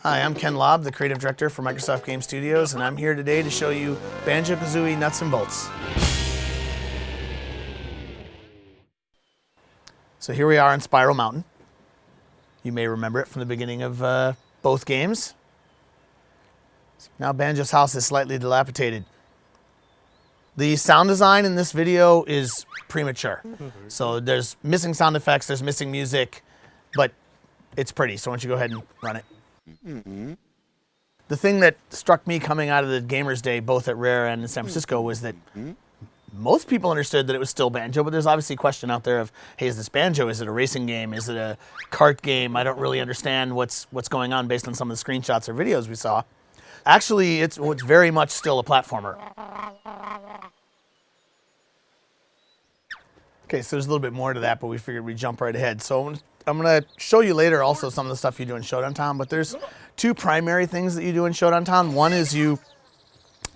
Hi, I'm Ken Lobb, the creative director for Microsoft Game Studios, and I'm here today to show you Banjo-Kazooie Nuts and Bolts. So here we are on Spiral Mountain. You may remember it from the beginning of both games. Now Banjo's house is slightly dilapidated. The sound design in this video is premature. So there's missing sound effects, there's missing music, but it's pretty, so why don't you go ahead and run it. The thing that struck me coming out of the Gamers Day, both at Rare and in San Francisco, was that most people understood that it was still Banjo, but there's obviously a question out there of, hey, is this Banjo? Is it a racing game? Is it a kart game? I don't really understand what's going on based on some of the screenshots or videos we saw. Actually, it's very much still a platformer. Okay, so there's a little bit more to that, but we figured we'd jump right ahead. So I'm going to show you later also some of the stuff you do in Showdown Town, but there's two primary things that you do in Showdown Town. One is you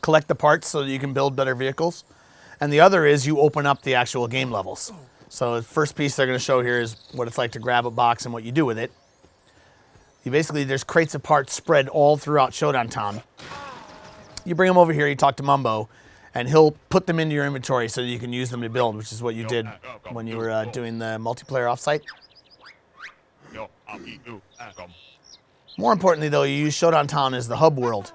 collect the parts so that you can build better vehicles, and the other is you open up the actual game levels. So the first piece they're going to show here is what it's like to grab a box and what you do with it. You basically, there's crates of parts spread all throughout Showdown Town. You bring them over here, you talk to Mumbo, and he'll put them into your inventory so that you can use them to build, which is what you did when you were doing the multiplayer offsite. More importantly, though, you use Showdown Town as the hub world,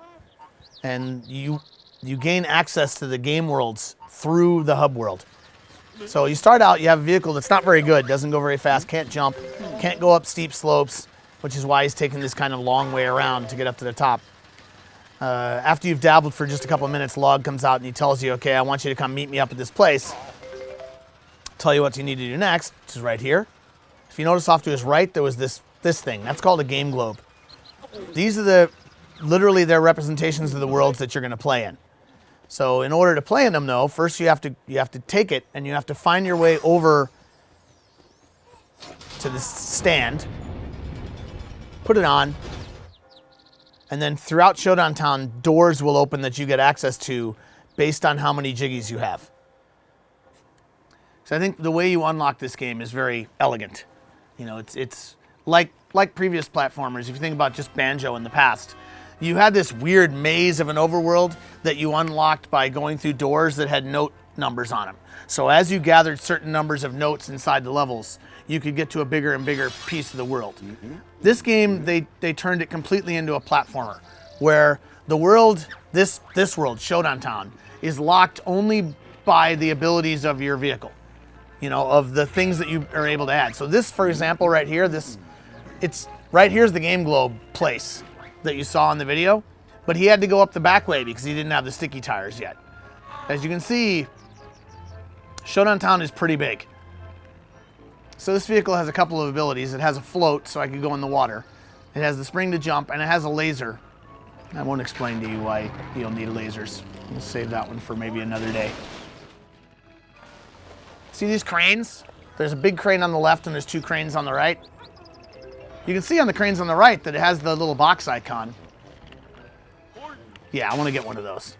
and you gain access to the game worlds through the hub world. So you start out, you have a vehicle that's not very good, doesn't go very fast, can't jump, can't go up steep slopes, which is why he's taking this kind of long way around to get up to the top. After you've dabbled for just a couple of minutes, Log comes out and he tells you, okay, I want you to come meet me up at this place. Tell you what you need to do next, which is right here. If you notice off to his right, there was this thing. That's called a game globe. These are literally their representations of the worlds that you're going to play in. So in order to play in them, though, first you have to take it and you have to find your way over to this stand, put it on, and then throughout Showdown Town, doors will open that you get access to based on how many Jiggies you have. So I think the way you unlock this game is very elegant. You know, it's like previous platformers. If you think about just Banjo in the past, you had this weird maze of an overworld that you unlocked by going through doors that had note numbers on them. So as you gathered certain numbers of notes inside the levels, you could get to a bigger and bigger piece of the world. This game, they turned it completely into a platformer, where the world, this world, Showdown Town, is locked only by the abilities of your vehicle. You know, of the things that you are able to add. So this, for example, right here, right here's the game globe place that you saw in the video, but he had to go up the back way because he didn't have the sticky tires yet. As you can see, Showdown Town is pretty big. So this vehicle has a couple of abilities. It has a float, so I could go in the water. It has the spring to jump, and it has a laser. I won't explain to you why you'll need lasers. We'll save that one for maybe another day. See these cranes? There's a big crane on the left and there's two cranes on the right. You can see on the cranes on the right that it has the little box icon. Yeah, I want to get one of those.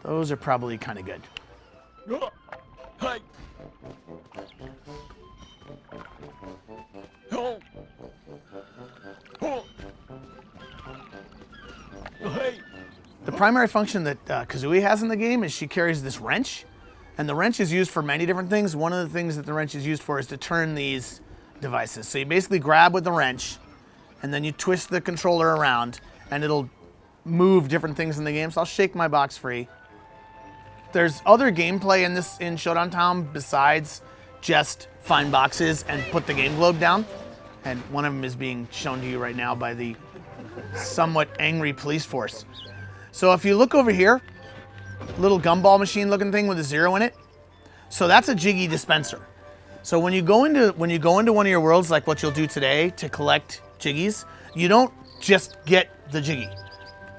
Those are probably kind of good. The primary function that Kazooie has in the game is she carries this wrench, and the wrench is used for many different things. One of the things that the wrench is used for is to turn these devices. So you basically grab with the wrench, and then you twist the controller around, and it'll move different things in the game. So I'll shake my box free. There's other gameplay in Showdown Town besides just find boxes and put the game globe down. And one of them is being shown to you right now by the somewhat angry police force. So if you look over here, little gumball machine looking thing with a 0 in it. So that's a Jiggy dispenser. So when you go into one of your worlds, like what you'll do today to collect Jiggies, you don't just get the Jiggy.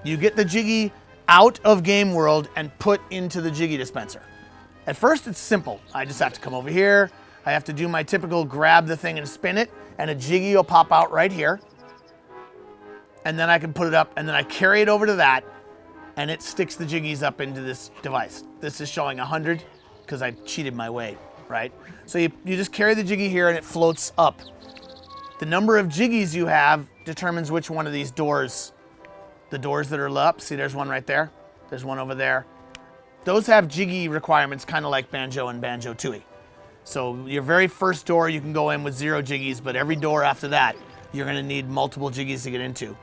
You get the Jiggy out of game world and put into the Jiggy dispenser. At first it's simple. I just have to come over here. I have to do my typical grab the thing and spin it, and a Jiggy will pop out right here. And then I can put it up, and then I carry it over to that, and it sticks the Jiggies up into this device. This is showing 100 because I cheated my way, right? So you just carry the Jiggy here and it floats up. The number of Jiggies you have determines which one of these doors, the doors that are lit up. See, there's one right there. There's one over there. Those have Jiggy requirements, kind of like Banjo and Banjo-Tooie. So your very first door, you can go in with 0 Jiggies, but every door after that, you're going to need multiple Jiggies to get into.